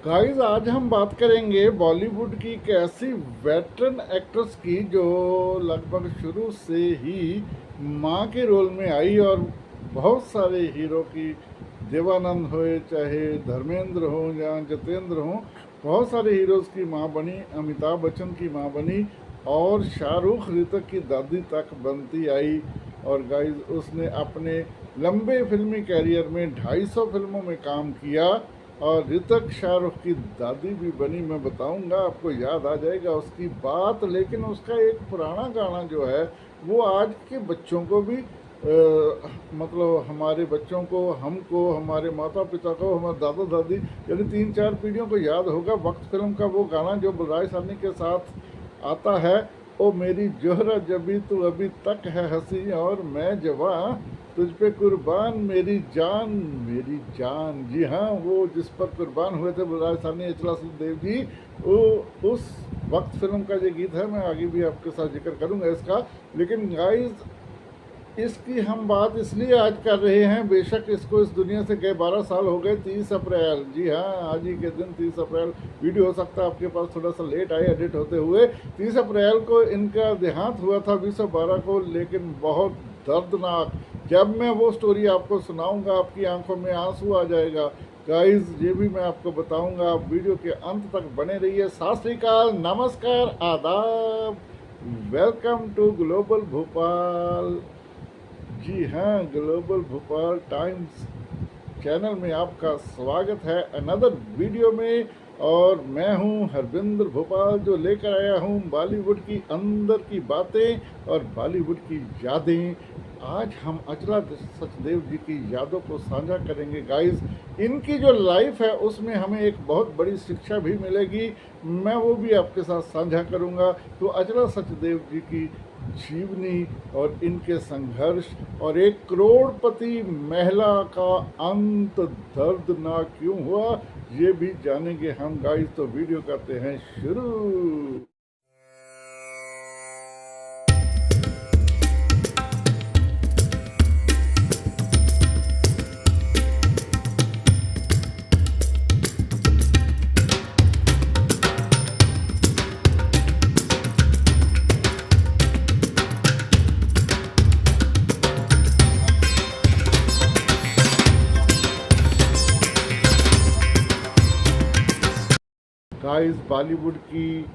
Guys आज हम बात करेंगे बॉलीवुड की एक ऐसी वेटरन एक्ट्रेस की जो लगभग शुरू से ही माँ के रोल में आई और बहुत सारे हीरो की, देवानंद होए चाहे धर्मेंद्र हो या जितेंद्र हो, बहुत सारे हीरोज़ की माँ बनी, अमिताभ बच्चन की माँ बनी और शाहरुख ऋतिक की दादी तक बनती आई। और गाइस उसने अपने लंबे फिल्मी कैरियर में 250 फिल्मों में काम किया और ऋतिक शाहरुख की दादी भी बनी। मैं बताऊंगा, आपको याद आ जाएगा उसकी बात। लेकिन उसका एक पुराना गाना जो है वो आज के बच्चों को भी मतलब हमारे बच्चों को, हमको, हमारे माता पिता को, हमारे दादा दादी यानी 3-4 पीढ़ियों को याद होगा। वक्त फिल्म का वो गाना जो बलराज साहनी के साथ आता है, ओ मेरी जोहरा जबी तू अभी तक है हंसी और मैं जवां तुझ पे कुर्बान मेरी जान मेरी जान। जी हाँ, वो जिस पर कुर्बान हुए थे बलराज साहनी अचला देव जी, वो उस वक्त फिल्म का ये गीत है। मैं आगे भी आपके साथ जिक्र करूंगा इसका। लेकिन गाइस इसकी हम बात इसलिए आज कर रहे हैं, बेशक इसको इस दुनिया से गए 12 साल हो गए। 30 अप्रैल, जी हाँ, आज ही के दिन 30 अप्रैल। वीडियो हो सकता है आपके पास थोड़ा सा लेट आए एडिट होते हुए। 30 अप्रैल को इनका देहांत हुआ था 2012 को, लेकिन बहुत दर्दनाक। जब मैं वो स्टोरी आपको सुनाऊंगा आपकी आंखों में आंसू आ जाएगा। गाइस ये भी मैं आपको बताऊंगा, आप वीडियो के अंत तक बने रहिए। सत श्री अकाल, नमस्कार, आदाब, वेलकम टू ग्लोबल भोपाल। जी हाँ, ग्लोबल भोपाल टाइम्स चैनल में आपका स्वागत है अनदर वीडियो में। और मैं हूँ हरविंद्र भोपाल, जो लेकर आया हूँ बॉलीवुड की अंदर की बातें और बॉलीवुड की यादें। आज हम अचला सचदेव जी की यादों को साझा करेंगे गाइस। इनकी जो लाइफ है उसमें हमें एक बहुत बड़ी शिक्षा भी मिलेगी, मैं वो भी आपके साथ साझा करूंगा। तो अचला सचदेव जी की जीवनी और इनके संघर्ष और एक करोड़पति महिला का अंत दर्दनाक क्यों हुआ, ये भी जानेंगे हम गाइस। तो वीडियो करते हैं शुरू। गाइस बॉलीवुड की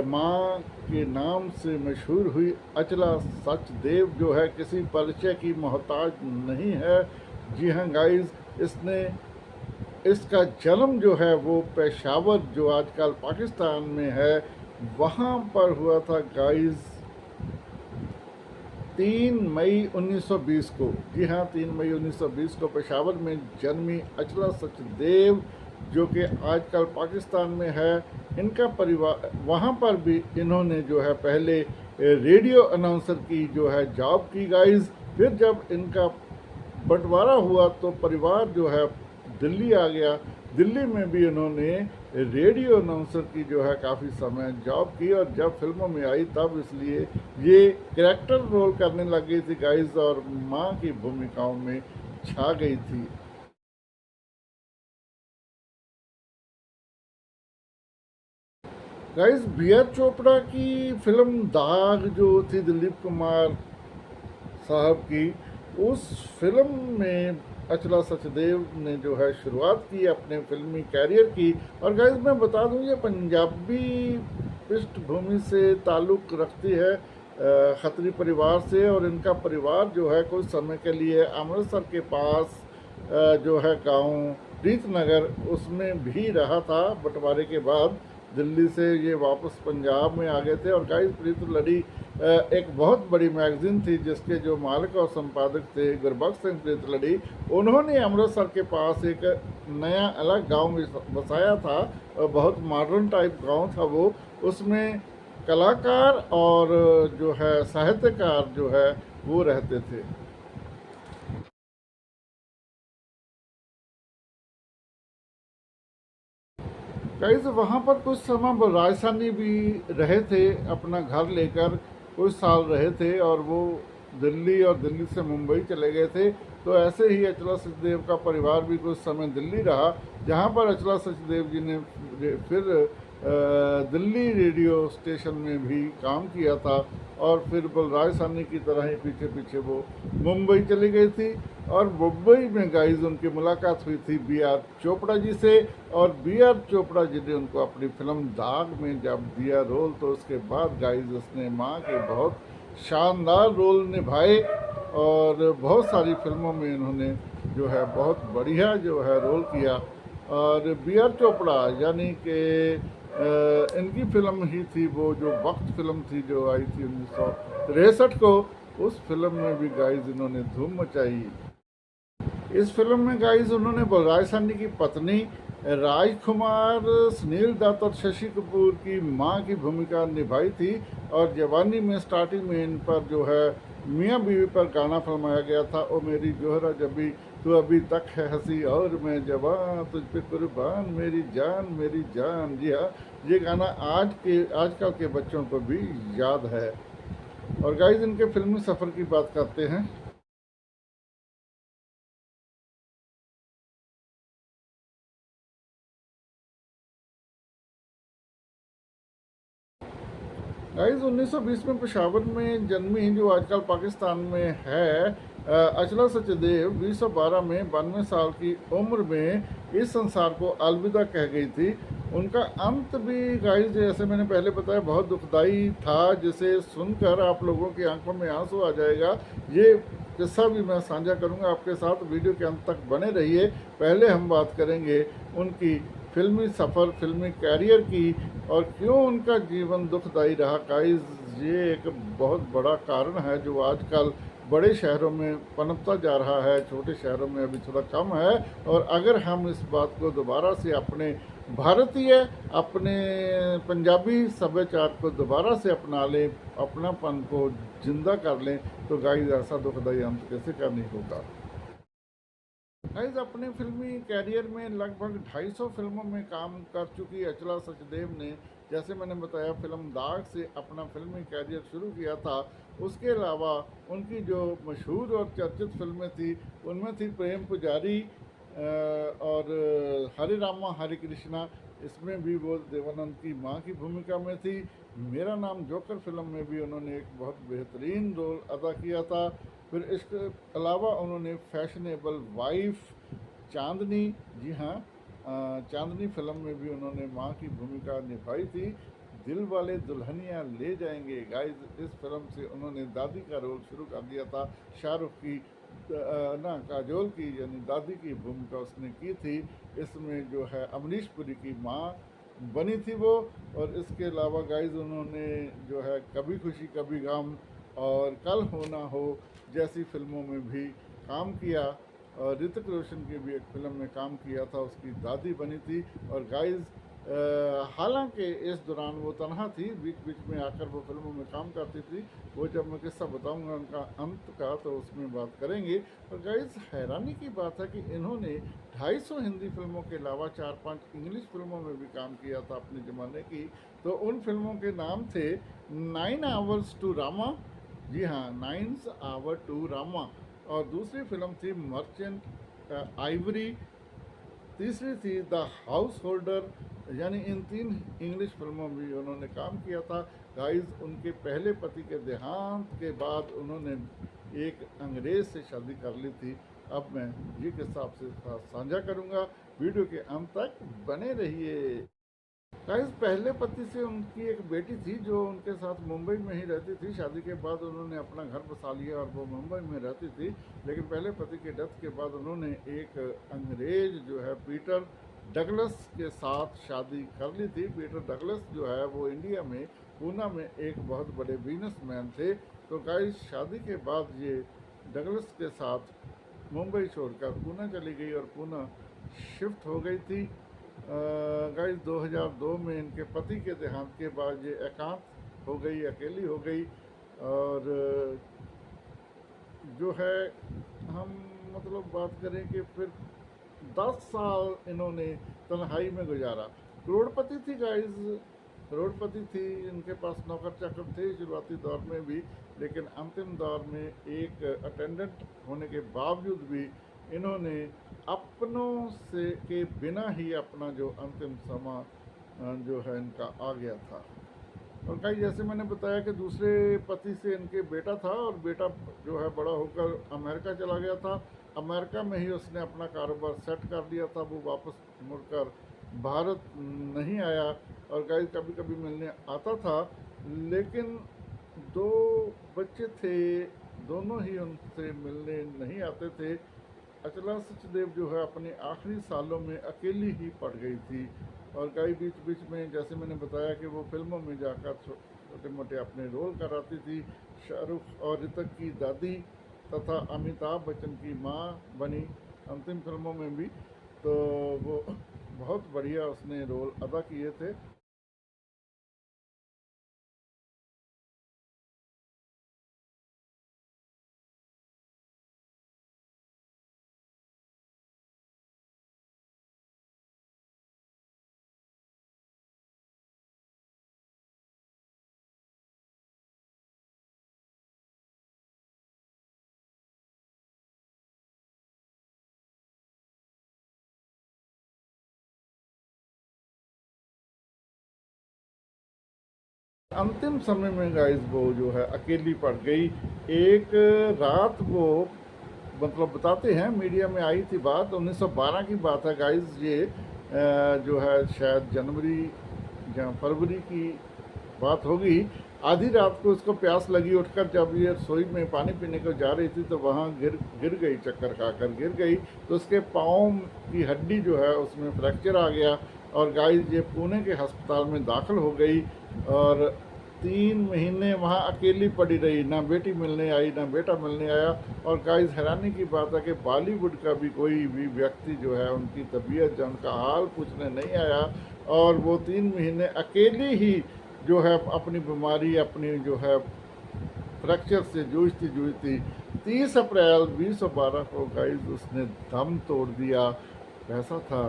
माँ के नाम से मशहूर हुई अचला सचदेव जो है किसी परिचय की मोहताज नहीं है। जी हाँ गाइस, इसका जन्म जो है वो पेशावर, जो आजकल पाकिस्तान में है, वहाँ पर हुआ था गाइस 3 मई 1920 को। जी हाँ, 3 मई 1920 को पेशावर में जन्मी अचला सचदेव, जो कि आजकल पाकिस्तान में है। इनका परिवार, वहाँ पर भी इन्होंने जो है पहले रेडियो अनाउंसर की जो है जॉब की गाइस। फिर जब इनका बंटवारा हुआ तो परिवार जो है दिल्ली आ गया। दिल्ली में भी इन्होंने रेडियो अनाउंसर की जो है काफ़ी समय जॉब की और जब फिल्मों में आई तब इसलिए ये कैरेक्टर रोल करने लग गई थी गाइस और माँ की भूमिकाओं में छा गई थी। गाइस बी आर चोपड़ा की फिल्म दाग जो थी दिलीप कुमार साहब की, उस फिल्म में अचला सचदेव ने जो है शुरुआत की अपने फिल्मी कैरियर की। और गाइस मैं बता दूं, ये पंजाबी पृष्ठभूमि से ताल्लुक़ रखती है, खत्री परिवार से। और इनका परिवार जो है कुछ समय के लिए अमृतसर के पास जो है गांव प्रीतनगर, उसमें भी रहा था। बंटवारे के बाद दिल्ली से ये वापस पंजाब में आ गए थे। और गाइस प्रीत लड़ी एक बहुत बड़ी मैगज़ीन थी जिसके जो मालिक और संपादक थे गुरबख्श सिंह प्रीत लड़ी। उन्होंने अमृतसर के पास एक नया अलग गांव बसाया था, बहुत मॉडर्न टाइप गांव था वो। उसमें कलाकार और जो है साहित्यकार जो है वो रहते थे। गाइस वहाँ पर कुछ समय राजस्थानी भी रहे थे, अपना घर लेकर कुछ साल रहे थे। और वो दिल्ली और दिल्ली से मुंबई चले गए थे। तो ऐसे ही अचला सचदेव का परिवार भी कुछ समय दिल्ली रहा, जहाँ पर अचला सचदेव जी ने फिर दिल्ली रेडियो स्टेशन में भी काम किया था, और फिर बलराज साहनी की तरह ही पीछे पीछे वो मुंबई चली गई थी। और मुंबई में गाइज उनकी मुलाकात हुई थी बी आर चोपड़ा जी से, और बी आर चोपड़ा जी ने उनको अपनी फिल्म दाग में जब दिया रोल, तो उसके बाद गाइज उसने माँ के बहुत शानदार रोल निभाए, और बहुत सारी फिल्मों में इन्होंने जो है बहुत बढ़िया जो है रोल किया। और बी आर चोपड़ा यानी कि इनकी फिल्म ही थी वो जो वक्त फिल्म थी जो आई थी 1963 को, उस फिल्म में भी गाइज इन्होंने धूम मचाई। इस फिल्म में गाइज उन्होंने बलराज साहनी की पत्नी राजकुमार, सुनील दत्त और शशि कपूर की मां की भूमिका निभाई थी। और जवानी में स्टार्टिंग में इन पर जो है मियाँ बीवी पर गाना फिल्माया गया था, ओ मेरी जोहरा जबी तू अभी तक है हंसी और मैं जवान तुझ पे कुर्बान मेरी जान मेरी जान। जी हाँ, ये गाना आजकल के बच्चों को भी याद है। और गाइज इनके फिल्मी सफ़र की बात करते हैं। गाइस 1920 में पेशावर में जन्मी, जो आजकल पाकिस्तान में है, अचला सचदेव 2012 में 92 साल की उम्र में इस संसार को अलविदा कह गई थी। उनका अंत भी गाइस जैसे मैंने पहले बताया बहुत दुखदाई था, जिसे सुनकर आप लोगों की आंखों में आंसू आ जाएगा। ये किस्सा भी मैं साझा करूंगा आपके साथ, वीडियो के अंत तक बने रहिए। पहले हम बात करेंगे उनकी फिल्मी सफ़र, फिल्मी कैरियर की, और क्यों उनका जीवन दुखदाई रहा। गाइस ये एक बहुत बड़ा कारण है जो आजकल बड़े शहरों में पनपता जा रहा है, छोटे शहरों में अभी थोड़ा कम है। और अगर हम इस बात को दोबारा से अपने भारतीय, अपने पंजाबी सभ्याचार को दोबारा से अपना लें, अपनापन को जिंदा कर लें, तो गाइस ऐसा दुखदाई अंत कैसे का नहीं होगा। गाइस अपने फिल्मी कैरियर में लगभग 250 फिल्मों में काम कर चुकी अचला सचदेव ने, जैसे मैंने बताया, फिल्म दाग से अपना फिल्मी कैरियर शुरू किया था। उसके अलावा उनकी जो मशहूर और चर्चित फिल्में थी, उनमें थी प्रेम पुजारी और हरे रामा हरे कृष्णा। इसमें भी वो देवानंद की माँ की भूमिका में थी। मेरा नाम जोकर फिल्म में भी उन्होंने एक बहुत बेहतरीन रोल अदा किया था। फिर इसके अलावा उन्होंने फैशनेबल वाइफ चांदनी, जी हाँ, चांदनी फिल्म में भी उन्होंने माँ की भूमिका निभाई थी। दिल वाले दुल्हनिया ले जाएंगे, गाइस इस फिल्म से उन्होंने दादी का रोल शुरू कर दिया था। शाहरुख की ना काजोल की यानी दादी की भूमिका उसने की थी। इसमें जो है अमरीश पुरी की माँ बनी थी वो। और इसके अलावा गाइस उन्होंने जो है कभी खुशी कभी गम और कल हो ना हो जैसी फिल्मों में भी काम किया। और ऋतिक रोशन की भी एक फिल्म में काम किया था, उसकी दादी बनी थी। और गाइस हालांकि इस दौरान वो तनहा थी, बीच बीच में आकर वो फिल्मों में काम करती थी। वो जब मैं किस्सा बताऊंगा उनका अंत का तो उसमें बात करेंगे। और गाइस हैरानी की बात है कि इन्होंने 250 हिंदी फिल्मों के अलावा 4-5 इंग्लिश फिल्मों में भी काम किया था अपने ज़माने की। तो उन फिल्मों के नाम थे 9 आवर्स टू रामा, जी हाँ, 9 आवर टू रामा। और दूसरी फिल्म थी मर्चेंट आइवरी। तीसरी थी द हाउस होल्डर। यानी इन 3 इंग्लिश फिल्मों में भी उन्होंने काम किया था। गाइस उनके पहले पति के देहांत के बाद उन्होंने एक अंग्रेज़ से शादी कर ली थी। अब मैं ये किस्सा आपसे साझा करूँगा, वीडियो के अंत तक बने रहिए। गाइस पहले पति से उनकी एक बेटी थी जो उनके साथ मुंबई में ही रहती थी। शादी के बाद उन्होंने अपना घर बसा लिया और वो मुंबई में रहती थी। लेकिन पहले पति के डेथ के बाद उन्होंने एक अंग्रेज जो है पीटर डगलस के साथ शादी कर ली थी। पीटर डगलस जो है वो इंडिया में पूना में एक बहुत बड़े बिजनेसमैन थे। तो गाइस शादी के बाद ये डगलस के साथ मुंबई छोड़कर पूना चली गई और पूना शिफ्ट हो गई थी। गाइस 2002 में इनके पति के देहांत के बाद ये एकांत हो गई, अकेली हो गई। और जो है हम मतलब बात करें कि फिर 10 साल इन्होंने तन्हाई में गुजारा। करोड़पति थी गाइस करोड़पति थी, इनके पास नौकर चाकर थे शुरुआती दौर में भी, लेकिन अंतिम दौर में एक अटेंडेंट होने के बावजूद भी इन्होंने अपनों से के बिना ही अपना जो अंतिम समय जो है इनका आ गया था। और कई जैसे मैंने बताया कि दूसरे पति से इनके बेटा था, और बेटा जो है बड़ा होकर अमेरिका चला गया था। अमेरिका में ही उसने अपना कारोबार सेट कर दिया था, वो वापस मुड़कर भारत नहीं आया। और गाइस कभी कभी मिलने आता था, लेकिन दो बच्चे थे, दोनों ही उनसे मिलने नहीं आते थे। अचला सचदेव जो है अपने आखिरी सालों में अकेली ही पड़ गई थी। और कई बीच बीच में जैसे मैंने बताया कि वो फिल्मों में जाकर छोटे मोटे अपने रोल कराती थी। शाहरुख और ऋतिक की दादी तथा अमिताभ बच्चन की माँ बनी अंतिम फिल्मों में भी, तो वो बहुत बढ़िया उसने रोल अदा किए थे। अंतिम समय में गाइस वो जो है अकेली पड़ गई। एक रात वो, मतलब बताते हैं मीडिया में आई थी बात, 1912 की बात है गाइस। ये जो है शायद जनवरी या फरवरी की बात होगी। आधी रात को उसको प्यास लगी, उठकर जब ये रसोई में पानी पीने को जा रही थी तो वहाँ गिर गिर गई, चक्कर खाकर गिर गई। तो उसके पाँव की हड्डी जो है उसमें फ्रैक्चर आ गया, और गाइस ये पुणे के अस्पताल में दाखिल हो गई। और 3 महीने वहाँ अकेली पड़ी रही, ना बेटी मिलने आई ना बेटा मिलने आया। और गाइस हैरानी की बात है कि बॉलीवुड का भी कोई भी व्यक्ति जो है उनकी तबीयत या उनका हाल पूछने नहीं आया। और वो 3 महीने अकेली ही जो है अपनी बीमारी, अपनी जो है फ्रैक्चर से जूझती 30 अप्रैल 2012 को गाइस उसने दम तोड़ दिया। पैसा था,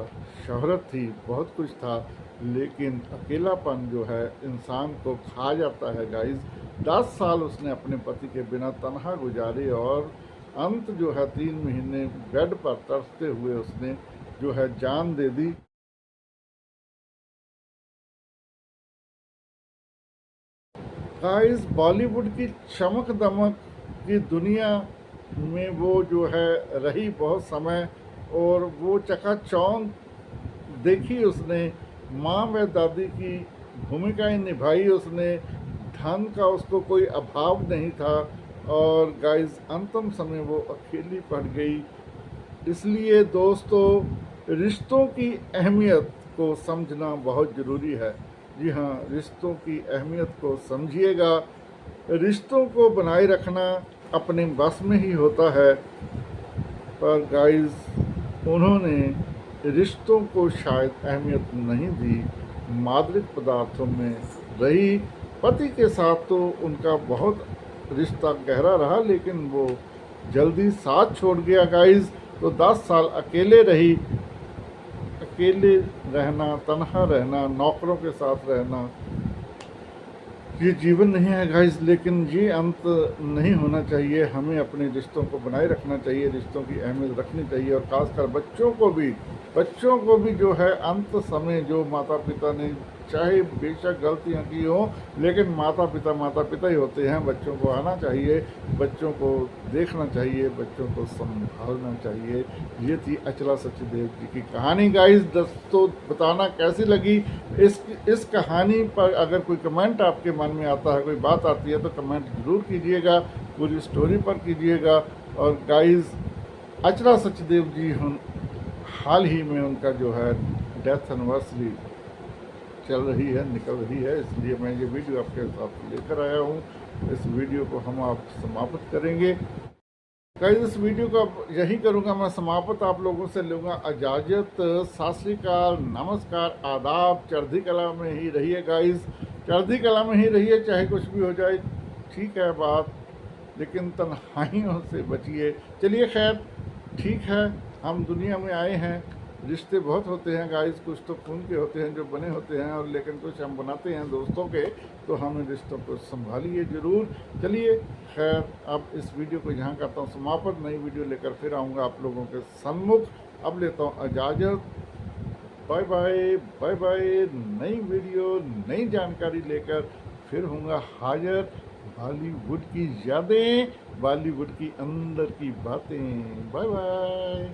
शोहरत थी, बहुत कुछ था, लेकिन अकेलापन जो है इंसान को खा जाता है गाइस। 10 साल उसने अपने पति के बिना तनहा गुजारे, और अंत जो है 3 महीने बेड पर तरसते हुए उसने जो है जान दे दी। गाइस बॉलीवुड की चमक दमक की दुनिया में वो जो है रही बहुत समय, और वो चकाचौंध देखी उसने, माँ व दादी की भूमिकाएं निभाई उसने, धन का उसको कोई अभाव नहीं था। और गाइस अंतिम समय वो अकेली पड़ गई। इसलिए दोस्तों, रिश्तों की अहमियत को समझना बहुत ज़रूरी है। जी हाँ, रिश्तों की अहमियत को समझिएगा। रिश्तों को बनाए रखना अपने बस में ही होता है, पर गाइस उन्होंने रिश्तों को शायद अहमियत नहीं दी, मादक पदार्थों में रही। पति के साथ तो उनका बहुत रिश्ता गहरा रहा, लेकिन वो जल्दी साथ छोड़ गया गाइस। तो 10 साल अकेले रही। अकेले रहना, तन्हा रहना, नौकरों के साथ रहना, ये जीवन नहीं है गाइस। लेकिन ये अंत नहीं होना चाहिए। हमें अपने रिश्तों को बनाए रखना चाहिए, रिश्तों की अहमियत रखनी चाहिए। और ख़ासकर बच्चों को भी जो है अंत समय जो माता पिता ने चाहे बेशक गलतियाँ की हो, लेकिन माता पिता ही होते हैं। बच्चों को आना चाहिए, बच्चों को देखना चाहिए, बच्चों को संभालना चाहिए। ये थी अचला सचदेव जी की कहानी गाइस। दोस्तों बताना कैसी लगी इस कहानी पर। अगर कोई कमेंट आपके मन में आता है, कोई बात आती है, तो कमेंट ज़रूर कीजिएगा, पूरी स्टोरी पर कीजिएगा। और गाइस अचला सचदेव जी हाल ही में उनका जो है डेथ एनिवर्सरी चल रही है, निकल रही है, इसलिए मैं ये वीडियो आपके साथ लेकर आया हूँ। इस वीडियो को हम आप समाप्त करेंगे गाइस। इस वीडियो को यही करूँगा मैं समाप्त, आप लोगों से लूँगा इजाज़त। सत श्री अकाल, नमस्कार, आदाब। चढ़ती कला में ही रहिए गाइस, चढ़ती कला में ही रहिए, चाहे कुछ भी हो जाए, ठीक है बात, लेकिन तन्हाइयों से बचिए। चलिए खैर, ठीक है, हम दुनिया में आए हैं, रिश्ते बहुत होते हैं गाइस, कुछ तो खून के होते हैं जो बने होते हैं, और लेकिन कुछ हम बनाते हैं दोस्तों के, तो हम इन रिश्तों को संभालिए ज़रूर। चलिए खैर, अब इस वीडियो को यहाँ करता हूँ समाप्त, नई वीडियो लेकर फिर आऊँगा आप लोगों के सम्मुख। अब लेता हूँ इजाज़त, बाय बाय बाय बाय। नई वीडियो नई जानकारी लेकर फिर होऊंगा हाजिर। बॉलीवुड की यादें, बॉलीवुड की अंदर की बातें। Bye bye.